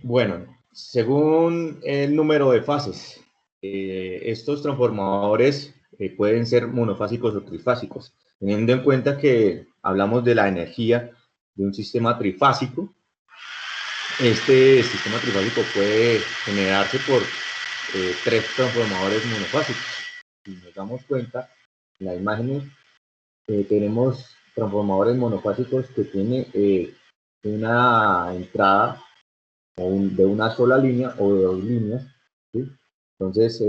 Bueno, según el número de fases, estos transformadores pueden ser monofásicos o trifásicos, teniendo en cuenta que hablamos de la energía de un sistema trifásico. Este sistema trifásico puede generarse por tres transformadores monofásicos. Si nos damos cuenta, en la imagen tenemos transformadores monofásicos que tienen una entrada de una sola línea o de dos líneas, ¿sí? Entonces,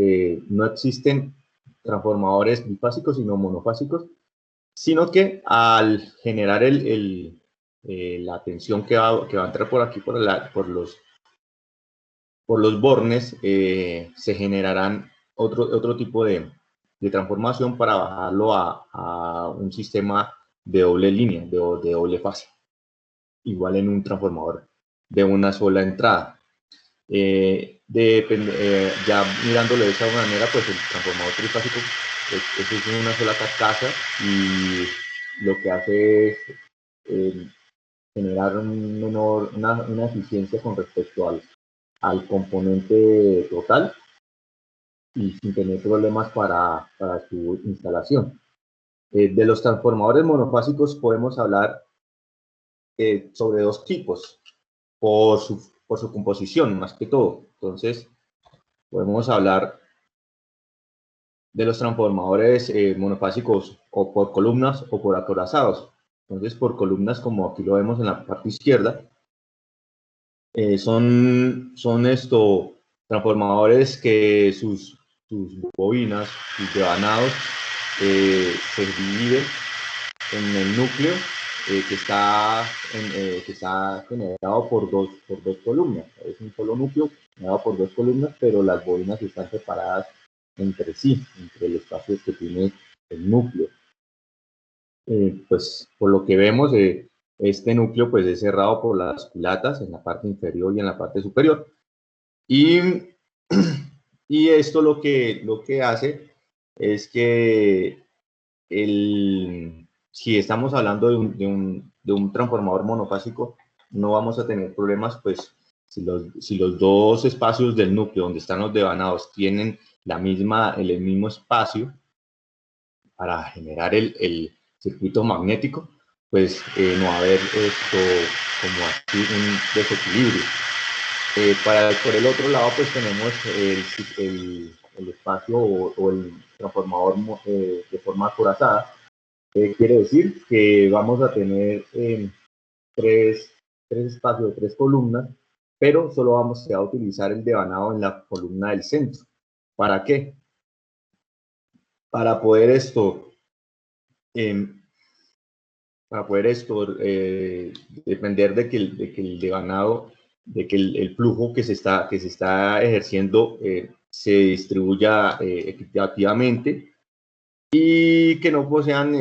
no existen transformadores bifásicos, sino monofásicos, sino que al generar la tensión que va a entrar por aquí, por los bornes, se generarán otro tipo de transformación para bajarlo a un sistema de doble línea, de doble fase, igual en un transformador de una sola entrada. Ya mirándolo de esa manera, pues el transformador trifásico es una sola carcasa y lo que hace es generar una eficiencia con respecto al componente total y sin tener problemas para su instalación. De los transformadores monofásicos podemos hablar sobre dos tipos por su composición, más que todo. Entonces, podemos hablar de los transformadores monofásicos o por columnas o por acorazados. Entonces, por columnas, como aquí lo vemos en la parte izquierda, son transformadores que sus bobinas, sus devanados, se dividen en el núcleo que está generado por dos columnas. Es un solo núcleo generado por dos columnas, pero las bobinas están separadas entre sí, entre el espacio que tiene el núcleo. Pues por lo que vemos, este núcleo pues es cerrado por las culatas en la parte inferior y en la parte superior. Y, y esto lo que hace es que si estamos hablando de un transformador monofásico, no vamos a tener problemas, pues si los dos espacios del núcleo donde están los devanados tienen el mismo espacio para generar el circuito magnético, pues no va a haber esto como aquí un desequilibrio. Por el otro lado, pues tenemos el espacio o el transformador de forma acorazada. Quiere decir que vamos a tener tres espacios, tres columnas, pero solo vamos a utilizar el devanado en la columna del centro. ¿Para qué? Para poder eh, depender de que el devanado, de que el flujo que se está ejerciendo se distribuya equitativamente y que no posean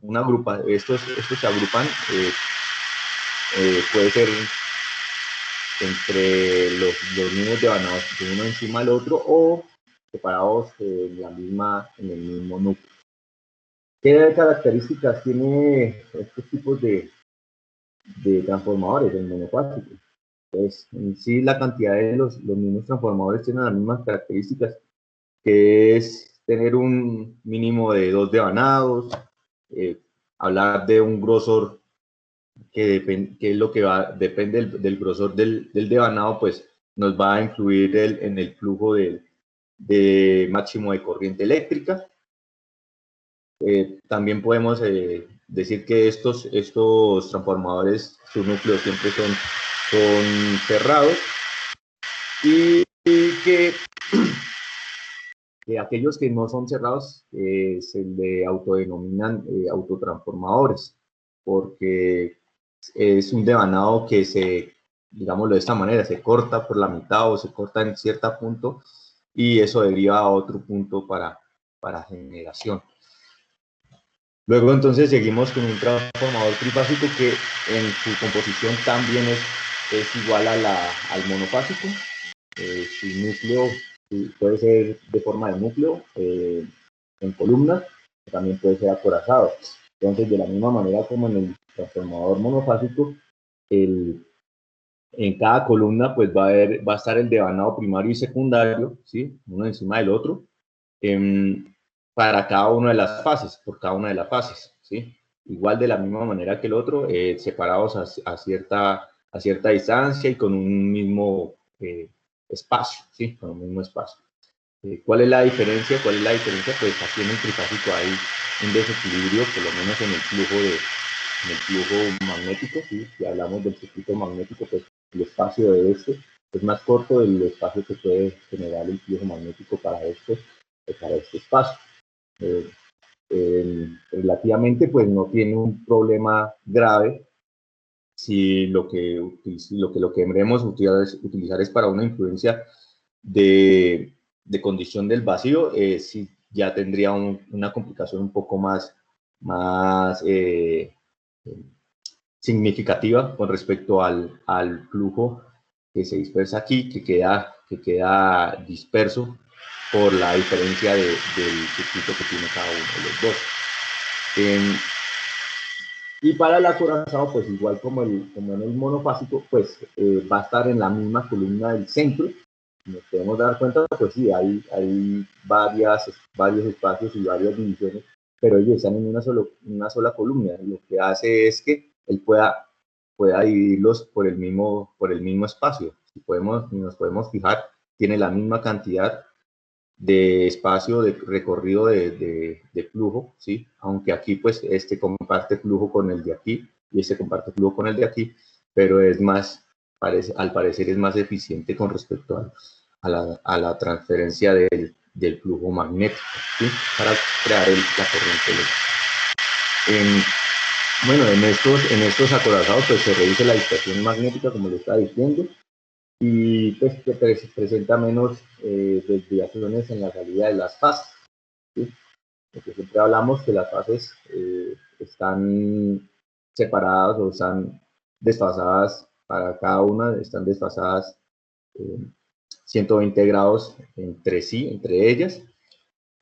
una grupa. Estos se agrupan, puede ser entre los mismos devanados, de uno encima del otro o separados en el mismo núcleo. ¿Qué características tiene estos tipos de transformadores, del monofásico? Pues en sí la cantidad de los mismos transformadores tienen las mismas características, que es tener un mínimo de 2 devanados, hablar de un grosor que es lo que depende del grosor del devanado, pues nos va a influir en el flujo de máximo de corriente eléctrica. También podemos decir que estos transformadores, sus núcleos siempre son cerrados y que aquellos que no son cerrados se le autodenominan autotransformadores, porque es un devanado que digámoslo de esta manera, se corta por la mitad o se corta en cierto punto y eso deriva a otro punto para generación. Luego entonces seguimos con un transformador trifásico que en su composición también es igual al monofásico. Su núcleo puede ser de forma de núcleo en columnas, también puede ser acorazado. Entonces, de la misma manera como en el transformador monofásico, el En cada columna pues va a estar el devanado primario y secundario, ¿sí? Uno encima del otro, para cada una de las fases, por cada una de las fases, ¿sí? Igual de la misma manera que el otro, separados a cierta distancia y con un mismo espacio, ¿sí? Con un mismo espacio. ¿Cuál es la diferencia? ¿Cuál es la diferencia? Pues aquí en el trifásico hay un desequilibrio, por lo menos en el flujo magnético, ¿sí? Si hablamos del circuito magnético, pues el espacio de este es más corto del espacio que puede generar el flujo magnético para este espacio. Relativamente, pues no tiene un problema grave si lo que debemos utilizar es para una influencia de condición del vacío, si ya tendría una complicación un poco más significativa con respecto al flujo que se dispersa aquí, que queda disperso por la diferencia del circuito que tiene cada uno de los dos. Y para el acorazado, pues igual como en el monofásico, pues va a estar en la misma columna del centro. Nos podemos dar cuenta, pues sí, hay varios espacios y varias divisiones, pero ellos están en una sola columna. Lo que hace es que él pueda dividirlos por el mismo espacio. Si nos podemos fijar, tiene la misma cantidad de espacio de recorrido de flujo, ¿sí? Aunque aquí pues este comparte flujo con el de aquí y este comparte flujo con el de aquí, pero es más, al parecer es más eficiente con respecto a la transferencia del flujo magnético, ¿sí? Para crear la corriente eléctrica. Bueno, en estos acorazados pues se reduce la dispersión magnética, como le estaba diciendo, y pues que presenta menos desviaciones en la salida de las fases, ¿sí? Porque siempre hablamos que las fases están separadas o están desfasadas para cada una, están desfasadas 120 grados entre sí, entre ellas,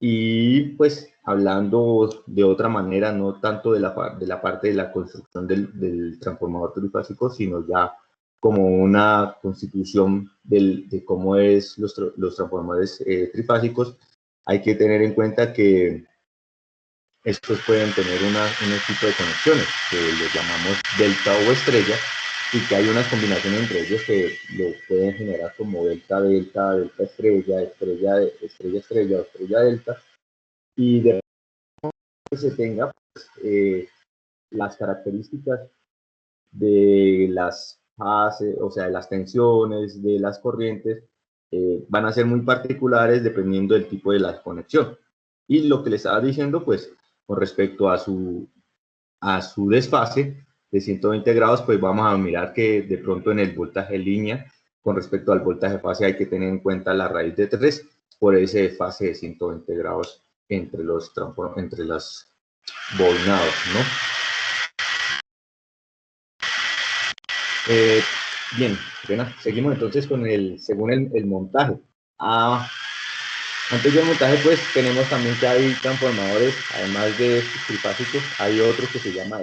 y pues hablando de otra manera, no tanto de la parte de la construcción del transformador trifásico, sino ya como una constitución de cómo es los transformadores trifásicos, hay que tener en cuenta que estos pueden tener un tipo de conexiones que les llamamos delta o estrella, y que hay unas combinaciones entre ellos que lo pueden generar como delta, delta, delta estrella, estrella, estrella, estrella o estrella delta, y de que se tenga pues, las características de las fases, o sea, de las tensiones, de las corrientes, van a ser muy particulares dependiendo del tipo de la conexión. Y lo que le estaba diciendo, pues, con respecto a su desfase de 120 grados, pues vamos a mirar que de pronto en el voltaje línea, con respecto al voltaje fase, hay que tener en cuenta la raíz de 3 por ese desfase de 120 grados entre los bobinados, ¿no? Bien, seguimos entonces según el montaje. Antes del montaje, pues tenemos también que hay transformadores, además de estos trifásicos, hay otros que se llama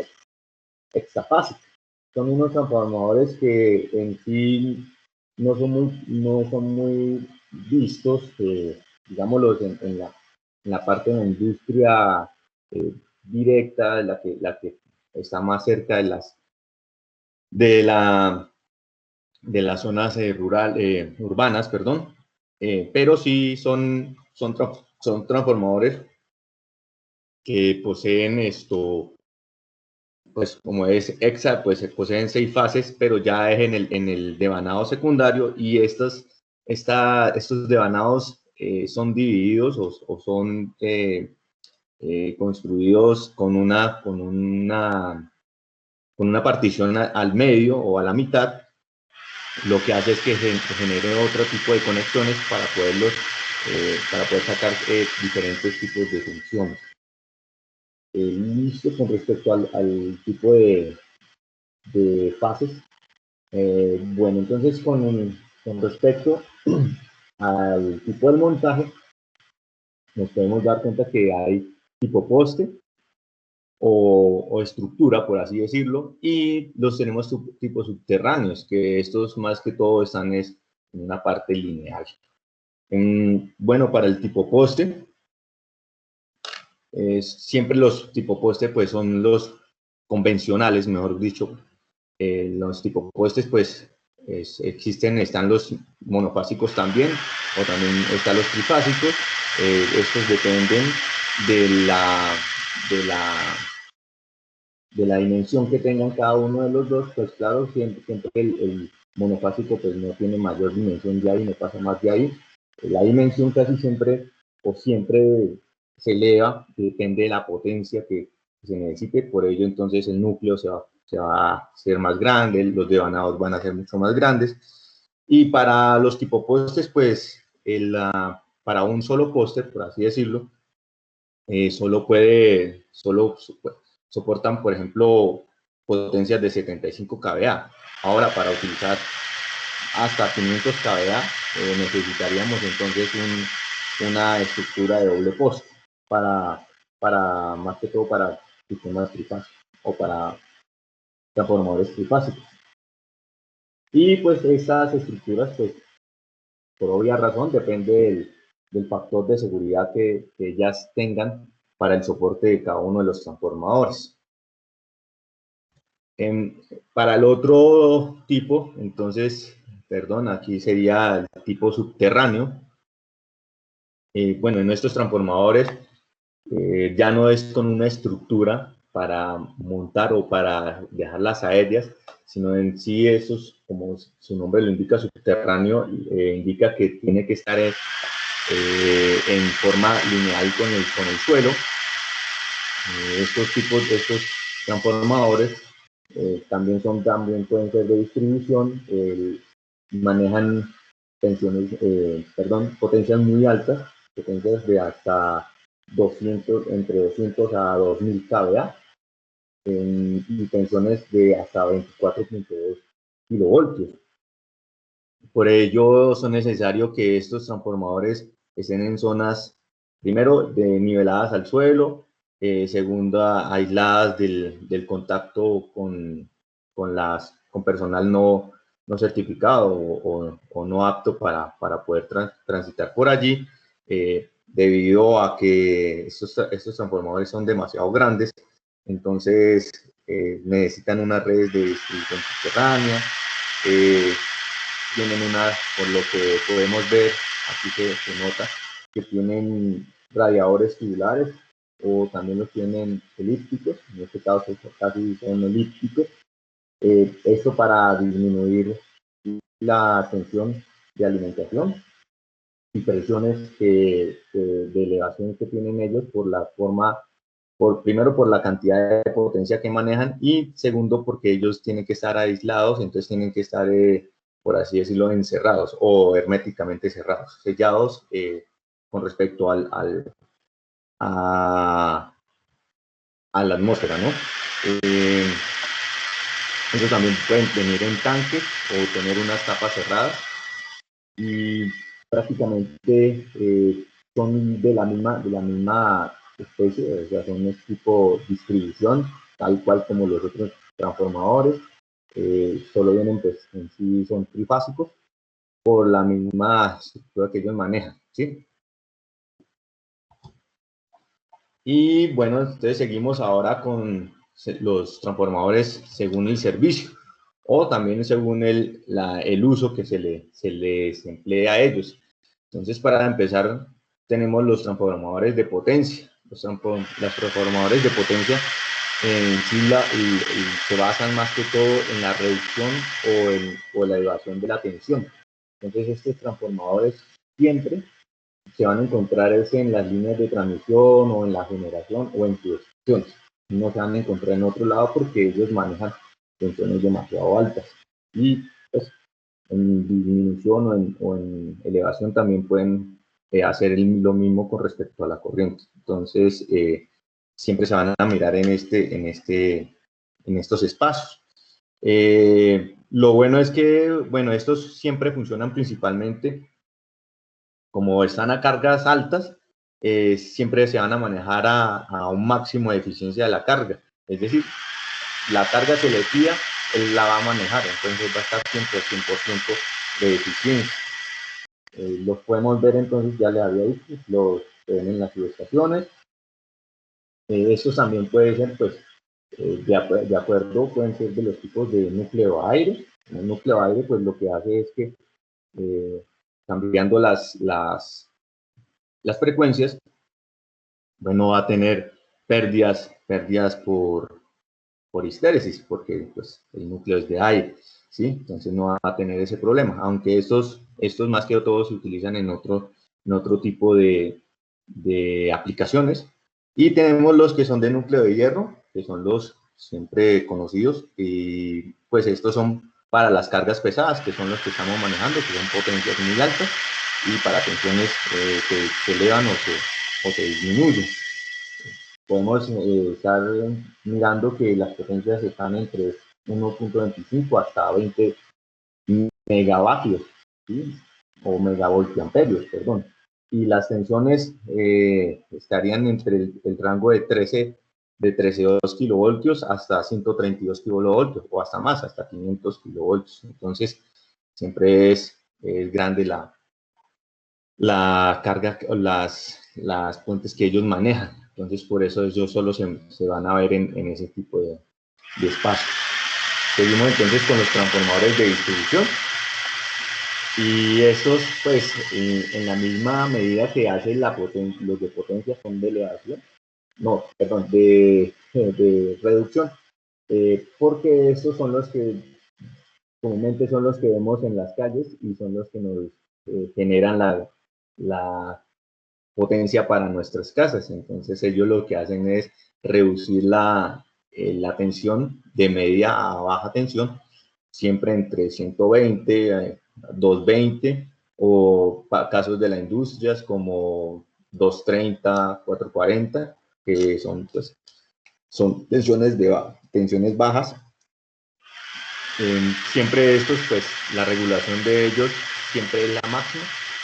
hexafásicos. Son unos transformadores que en sí no son muy vistos, digámoslos, en la parte de la industria directa, la que está más cerca de la de las zonas urbanas, perdón, pero sí son transformadores que poseen pues como es EXA, pues poseen 6 fases, pero ya es en el devanado secundario, y estos devanados son divididos o son construidos con una partición al medio o a la mitad. Lo que hace es que genere otro tipo de conexiones para para poder sacar diferentes tipos de funciones. Listo, con respecto al tipo de fases. Bueno, entonces con respecto al tipo de montaje, nos podemos dar cuenta que hay tipo poste, o estructura, por así decirlo, y los tenemos tipo subterráneos, que estos más que todo están en una parte lineal. Bueno, para el tipo poste, siempre los tipo poste pues son los convencionales, mejor dicho. Los tipo postes pues existen, están los monofásicos también, o también están los trifásicos. Estos dependen de la dimensión que tengan cada uno de los dos. Pues claro, siempre el monofásico pues no tiene mayor dimensión de ahí, no pasa más de ahí. La dimensión casi siempre o siempre se eleva, depende de la potencia que se necesite. Por ello entonces el núcleo se va a hacer más grande, los devanados van a ser mucho más grandes. Y para los tipo postes pues para un solo poste, por así decirlo, solo soportan, por ejemplo, potencias de 75 kVA. Ahora, para utilizar hasta 500 kVA, necesitaríamos entonces una estructura de doble poste más que todo para sistemas trifásicos o para transformadores trifásicos. Y pues estas estructuras, pues, por obvia razón, depende del factor de seguridad que ellas tengan para el soporte de cada uno de los transformadores. Para el otro tipo, entonces, perdón, aquí sería el tipo subterráneo. Bueno, en nuestros transformadores ya no es con una estructura para montar o para dejarlas aéreas, sino en sí esos, como su nombre lo indica, subterráneo, indica que tiene que estar en forma lineal con el suelo. Estos transformadores también pueden ser de distribución, manejan potencias muy altas, potencias de hasta 200, entre 200 a 2000 kVA, y tensiones de hasta 24.2 kilovoltios. Por ello son necesarios que estos transformadores estén en zonas, primero, niveladas al suelo, segunda, aisladas del contacto con personal no certificado o no apto para poder transitar por allí, debido a que estos transformadores son demasiado grandes. Entonces necesitan unas redes de distribución subterránea. Tienen por lo que podemos ver, aquí se nota que tienen radiadores tubulares, o también los tienen elípticos, en este caso casi son elípticos. Esto para disminuir la tensión de alimentación y presiones de elevación que tienen ellos por la forma, primero por la cantidad de potencia que manejan, y segundo porque ellos tienen que estar aislados, entonces tienen que estar, por así decirlo, encerrados o herméticamente cerrados, sellados con respecto a la atmósfera, ¿no? Ellos también pueden venir en tanques o tener unas tapas cerradas, y prácticamente son de la misma especie, o sea, son de tipo distribución, tal cual como los otros transformadores. Solo vienen, pues, en sí son trifásicos por la misma estructura que ellos manejan, ¿sí? Y bueno, entonces seguimos ahora con los transformadores según el servicio, o también según el uso que se les emplea a ellos. Entonces, para empezar, tenemos los transformadores de potencia. Los transformadores de potencia en sí se basan más que todo en la reducción o la elevación de la tensión. Entonces, estos transformadores siempre se van a encontrar en las líneas de transmisión o en la generación o en subestaciones. No se van a encontrar en otro lado porque ellos manejan tensiones demasiado altas. Y pues en disminución o en elevación también pueden hacer lo mismo con respecto a la corriente. Entonces, siempre se van a mirar en estos espacios. Lo bueno es que, bueno, estos siempre funcionan principalmente como están a cargas altas, siempre se van a manejar a un máximo de eficiencia de la carga. Es decir, la carga se le pida, él la va a manejar, entonces va a estar siempre al 100% de eficiencia. Los podemos ver entonces, ya les había dicho, los ven en las subestaciones. Estos también pueden ser, pues, de acuerdo, pueden ser de los tipos de núcleo aire. El núcleo aire, pues, lo que hace es que, cambiando las frecuencias, bueno, va a tener pérdidas por histéresis, porque pues, el núcleo es de aire, ¿sí? Entonces no va a tener ese problema, aunque estos más que todo se utilizan en otro tipo de aplicaciones. Y tenemos los que son de núcleo de hierro, que son los siempre conocidos, y pues estos son para las cargas pesadas, que son los que estamos manejando, que son potencias muy altas, y para tensiones que se elevan o se disminuyen. Podemos estar mirando que las potencias están entre 1.25 hasta 20 megavatios, ¿sí? O megavoltiamperios, perdón. Y las tensiones estarían entre el rango de 13,2 kilovoltios hasta 132 kilovoltios, o hasta más, hasta 500 kilovoltios. Entonces, siempre es grande la carga, las fuentes que ellos manejan. Entonces, por eso ellos solo se van a ver en ese tipo de espacio. Seguimos entonces con los transformadores de distribución. Y estos, pues, en la misma medida que hacen los de potencia son de elevación, no, perdón, de reducción, porque estos son los que comúnmente son los que vemos en las calles y son los que nos generan la potencia para nuestras casas. Entonces ellos lo que hacen es reducir la tensión de media a baja tensión, siempre entre 120, 220, o casos de la industria como 230, 440, que son, pues, son tensiones bajas. Siempre estos, pues, la regulación de ellos siempre es la máxima,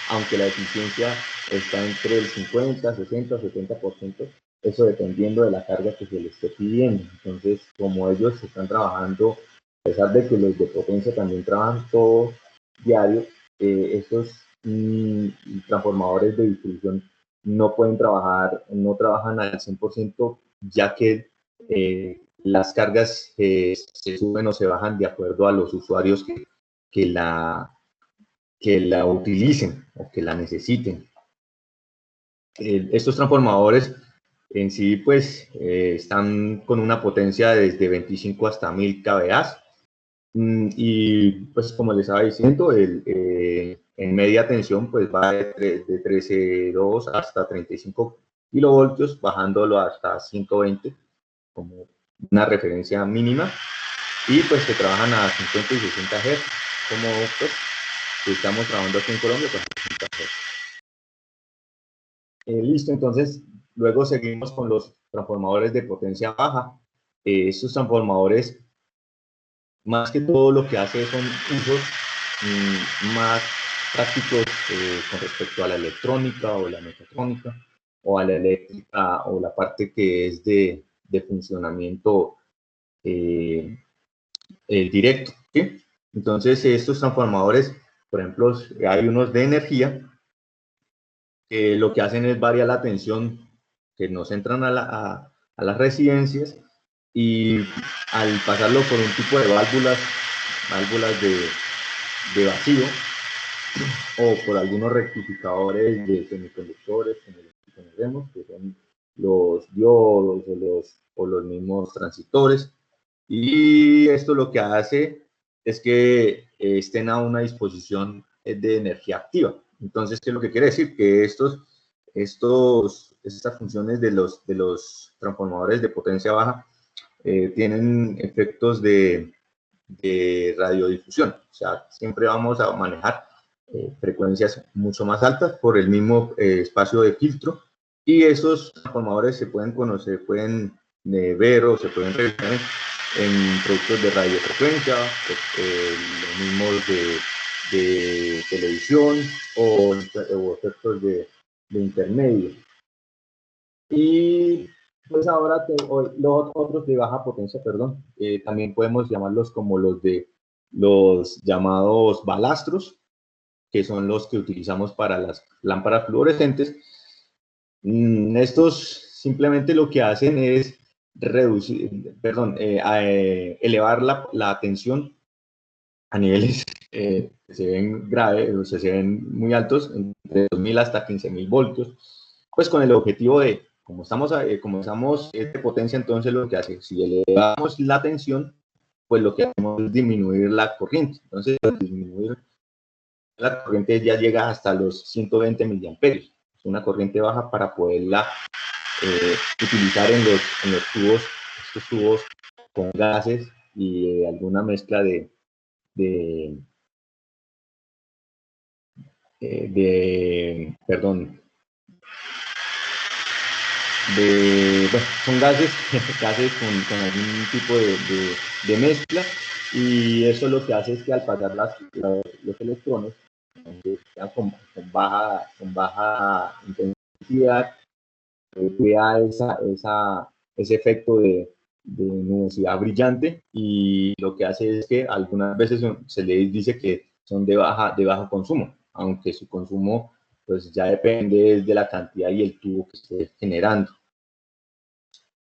aunque la eficiencia está entre el 50, 60, 70%, eso dependiendo de la carga que se les esté pidiendo. Entonces, como ellos están trabajando, a pesar de que los de potencia también trabajan todo diario, estos transformadores de distribución no pueden trabajar, no trabajan al 100%, ya que las cargas se suben o se bajan de acuerdo a los usuarios que la utilicen o que la necesiten. Estos transformadores en sí, pues, están con una potencia desde 25 hasta 1000 kVA. Y pues, como les estaba diciendo, en media tensión, pues va de 13,2 hasta 35 kilovoltios, bajándolo hasta 120 como una referencia mínima. Y pues que trabajan a 50 y 60 Hz, como pues si estamos trabajando aquí en Colombia, pues a 60 Hz. Listo, entonces luego seguimos con los transformadores de potencia baja. Estos transformadores, más que todo, lo que hace son usos más prácticos con respecto a la electrónica o la mecatrónica, o a la eléctrica, o la parte que es de funcionamiento directo, ¿sí? Entonces, estos transformadores, por ejemplo, hay unos de energía que lo que hacen es variar la tensión que nos entran a las residencias, y al pasarlo por un tipo de válvulas de vacío, o por algunos rectificadores de semiconductores, como los que conocemos, que son los diodos o los mismos transistores. Y esto lo que hace es que estén a una disposición de energía activa. Entonces, ¿qué es lo que quiere decir? Que estas funciones de los transformadores de potencia baja tienen efectos de radiodifusión. O sea, siempre vamos a manejar frecuencias mucho más altas por el mismo espacio de filtro, y esos transformadores se pueden conocer, pueden ver o se pueden revisar en productos de radiofrecuencia, los mismos de televisión, o efectos de intermedio. Y pues ahora los otros de baja potencia, perdón, también podemos llamarlos como los llamados balastros, que son los que utilizamos para las lámparas fluorescentes. Estos simplemente lo que hacen es elevar la tensión a niveles que se ven graves, o sea, se ven muy altos, entre 2000 hasta 15.000 voltios, pues con el objetivo de, como estamos de potencia, entonces lo que hace, si elevamos la tensión, pues lo que hacemos es disminuir la corriente. Entonces, al disminuir la corriente ya llega hasta los 120 miliamperios. Es una corriente baja para poderla utilizar en los tubos, estos tubos con gases y alguna mezcla de, perdón, bueno, son gases, gases con algún tipo de mezcla, y eso lo que hace es que al pasar los electrones, con baja intensidad, crea ese efecto de nubosidad brillante, y lo que hace es que algunas veces se les dice que son de bajo consumo, aunque su consumo pues ya depende de la cantidad y el tubo que esté generando.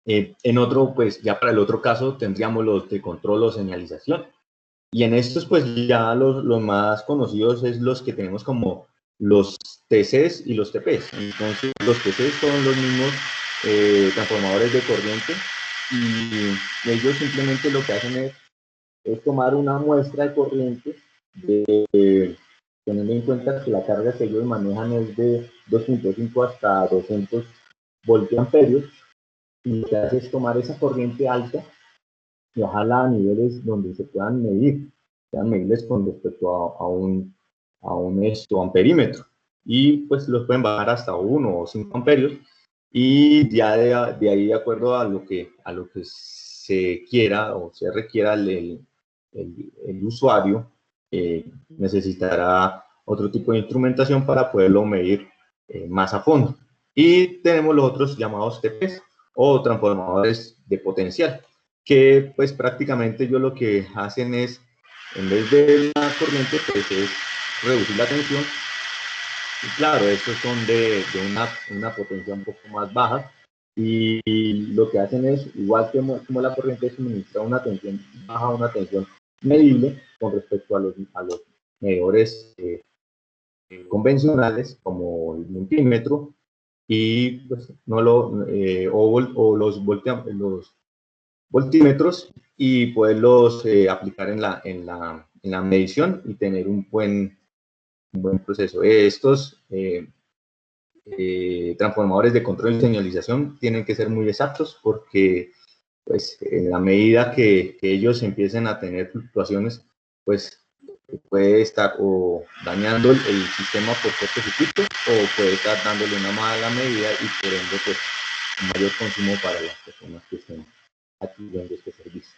En otro, pues ya para el otro caso tendríamos los de control o señalización. Y en estos, pues ya los más conocidos es los que tenemos como los TCs y los TPs. Entonces, los TCs son los mismos transformadores de corriente, y ellos simplemente lo que hacen es tomar una muestra de corriente, teniendo en cuenta que la carga que ellos manejan es de 2.5 hasta 200 voltiamperios, y lo que hace es tomar esa corriente alta y bajarla a niveles donde se puedan medirles con respecto a un amperímetro. Y pues los pueden bajar hasta 1 o 5 amperios, y ya de ahí, de acuerdo a lo que se quiera o se requiera el usuario, necesitará otro tipo de instrumentación para poderlo medir más a fondo. Y tenemos los otros llamados TPs, o transformadores de potencial, que pues prácticamente ellos lo que hacen es, en vez de la corriente, pues es reducir la tensión. Y claro, estos son de una potencia un poco más baja, y lo que hacen es, igual que como la corriente, suministra una tensión baja, una tensión medible con respecto a los medidores convencionales, como el multímetro, y pues o los voltímetros, y poderlos aplicar en la medición y tener un buen proceso. Estos transformadores de control y señalización tienen que ser muy exactos, porque pues en la medida que ellos empiecen a tener fluctuaciones, pues puede estar o dañando el sistema por cortocircuito, o puede estar dándole una mala medida y por ende pues un mayor consumo para las personas que estén adquiriendo este servicio.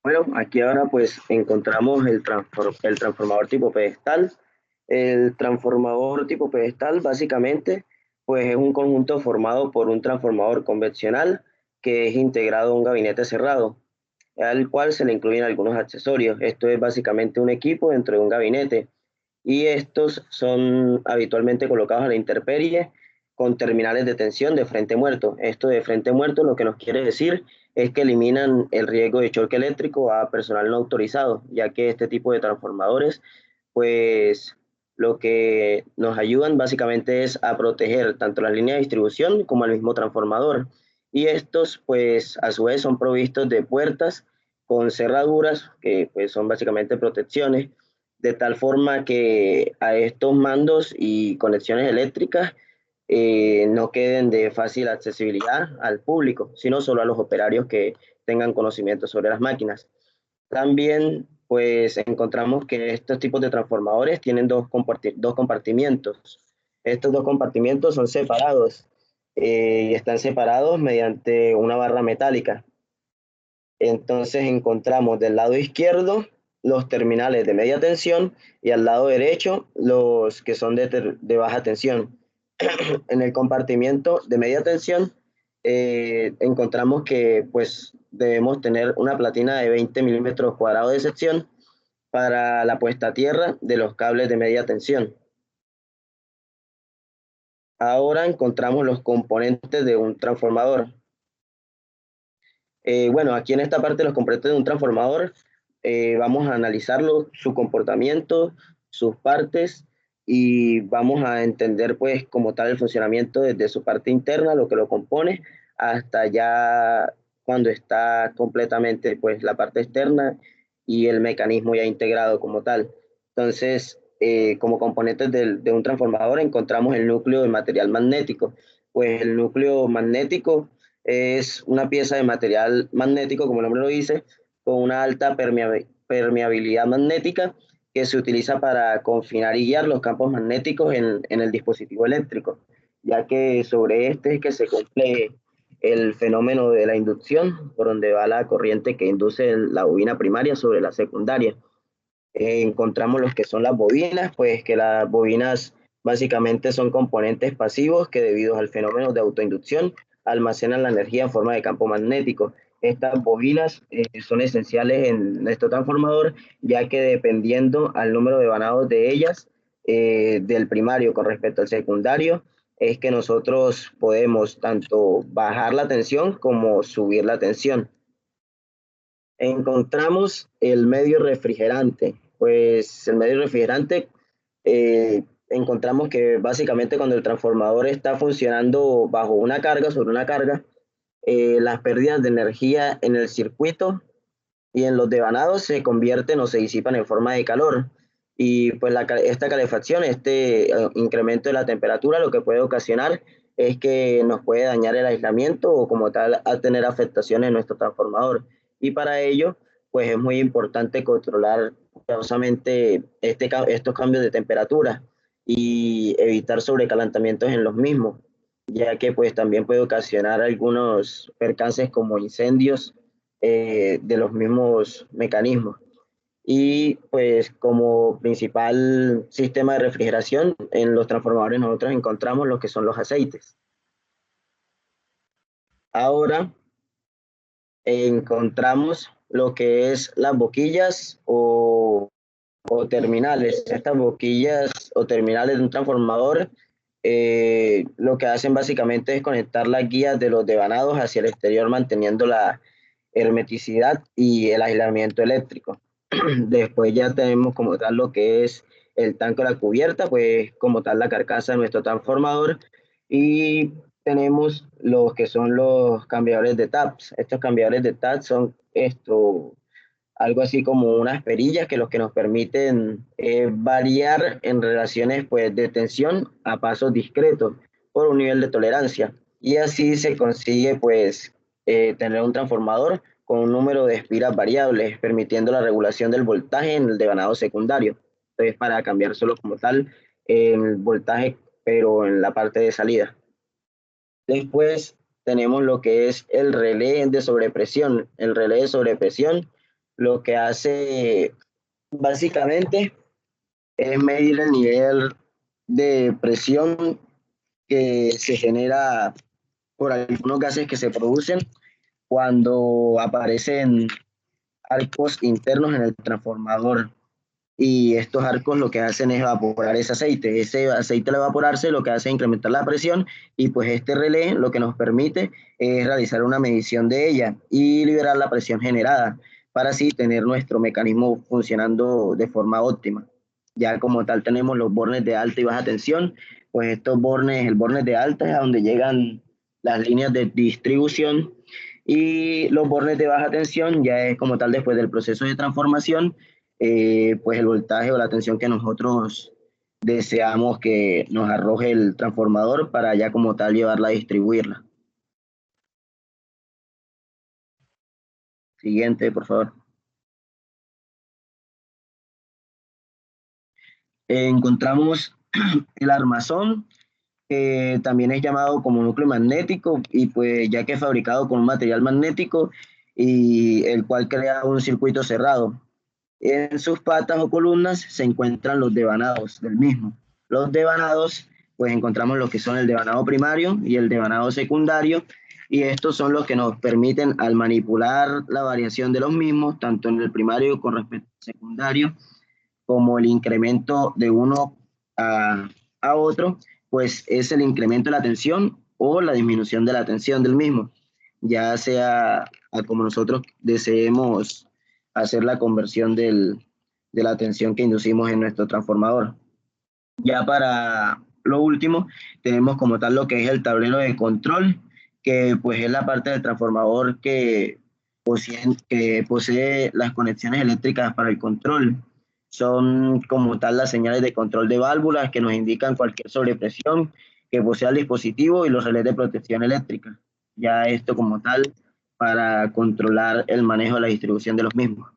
Bueno, aquí ahora pues encontramos el transformador tipo pedestal. El transformador tipo pedestal básicamente pues es un conjunto formado por un transformador convencional que es integrado a un gabinete cerrado, al cual se le incluyen algunos accesorios. Esto es básicamente un equipo dentro de un gabinete, y estos son habitualmente colocados a la intemperie con terminales de tensión de frente muerto. Esto de frente muerto lo que nos quiere decir es que eliminan el riesgo de choque eléctrico a personal no autorizado, ya que este tipo de transformadores, pues lo que nos ayudan básicamente es a proteger tanto la línea de distribución como al mismo transformador. Y estos, pues a su vez, son provistos de puertas con cerraduras, que pues son básicamente protecciones, de tal forma que a estos mandos y conexiones eléctricas no queden de fácil accesibilidad al público, sino solo a los operarios que tengan conocimiento sobre las máquinas. También pues encontramos que estos tipos de transformadores tienen dos compartimientos. Estos dos compartimientos son separados y están separados mediante una barra metálica. Entonces encontramos del lado izquierdo los terminales de media tensión y al lado derecho los que son de baja tensión. En el compartimiento de media tensión encontramos que pues debemos tener una platina de 20 milímetros cuadrados de sección para la puesta a tierra de los cables de media tensión. Ahora encontramos los componentes de un transformador. Bueno, aquí en esta parte de los componentes de un transformador vamos a analizarlo, su comportamiento, sus partes y vamos a entender pues como tal el funcionamiento desde su parte interna, lo que lo compone, hasta ya cuando está completamente pues la parte externa y el mecanismo ya integrado como tal. Entonces, como componentes de un transformador encontramos el núcleo de material magnético. Pues el núcleo magnético es una pieza de material magnético, como el nombre lo dice, con una alta permeabilidad magnética que se utiliza para confinar y guiar los campos magnéticos en el dispositivo eléctrico, ya que sobre este es que se cumple el fenómeno de la inducción, por donde va la corriente que induce la bobina primaria sobre la secundaria. Encontramos los que son las bobinas, pues que las bobinas básicamente son componentes pasivos que debido al fenómeno de autoinducción almacenan la energía en forma de campo magnético. Estas bobinas son esenciales en nuestro transformador, ya que dependiendo al número de vanados de ellas, del primario con respecto al secundario, es que nosotros podemos tanto bajar la tensión como subir la tensión. Encontramos el medio refrigerante. Pues el medio refrigerante encontramos que básicamente cuando el transformador está funcionando bajo una carga, sobre una carga, las pérdidas de energía en el circuito y en los devanados se convierten o se disipan en forma de calor. Y pues esta calefacción, este incremento de la temperatura, lo que puede ocasionar es que nos puede dañar el aislamiento o como tal a tener afectaciones en nuestro transformador. Y para ello, pues es muy importante controlar cuidadosamente estos cambios de temperatura y evitar sobrecalentamientos en los mismos, ya que pues también puede ocasionar algunos percances como incendios de los mismos mecanismos. Y pues como principal sistema de refrigeración en los transformadores nosotros encontramos lo que son los aceites. Ahora encontramos lo que es las boquillas o terminales. Estas boquillas o terminales de un transformador lo que hacen básicamente es conectar las guías de los devanados hacia el exterior manteniendo la hermeticidad y el aislamiento eléctrico. Después ya tenemos como tal lo que es el tanque o la cubierta, pues como tal la carcasa de nuestro transformador y tenemos los que son los cambiadores de taps. Estos cambiadores de taps son algo así como unas perillas que los que nos permiten variar en relaciones pues, de tensión a pasos discretos por un nivel de tolerancia. Y así se consigue pues tener un transformador con un número de espiras variables, permitiendo la regulación del voltaje en el devanado secundario. Entonces, para cambiar solo como tal el voltaje, pero en la parte de salida. Después tenemos lo que es el relé de sobrepresión. El relé de sobrepresión lo que hace básicamente es medir el nivel de presión que se genera por algunos gases que se producen cuando aparecen arcos internos en el transformador. Y estos arcos lo que hacen es evaporar ese aceite. Ese aceite al evaporarse lo que hace es incrementar la presión y pues este relé lo que nos permite es realizar una medición de ella y liberar la presión generada para así tener nuestro mecanismo funcionando de forma óptima. Ya como tal tenemos los bornes de alta y baja tensión, pues estos bornes, el bornes de alta es a donde llegan las líneas de distribución y los bornes de baja tensión ya es como tal después del proceso de transformación pues el voltaje o la tensión que nosotros deseamos que nos arroje el transformador para ya como tal llevarla a distribuirla. Siguiente, por favor. Encontramos el armazón, que también es llamado como núcleo magnético y pues ya que es fabricado con un material magnético y el cual crea un circuito cerrado. En sus patas o columnas se encuentran los devanados del mismo. Los devanados, pues encontramos lo que son el devanado primario y el devanado secundario, y estos son los que nos permiten al manipular la variación de los mismos, tanto en el primario con respecto al secundario, como el incremento de uno a otro, pues es el incremento de la tensión o la disminución de la tensión del mismo, ya sea a como nosotros deseemos hacer la conversión de la tensión que inducimos en nuestro transformador. Ya para lo último, tenemos como tal lo que es el tablero de control, que pues es la parte del transformador que posee las conexiones eléctricas para el control. Son como tal las señales de control de válvulas que nos indican cualquier sobrepresión que posea el dispositivo y los relés de protección eléctrica. Ya esto como tal para controlar el manejo de la distribución de los mismos.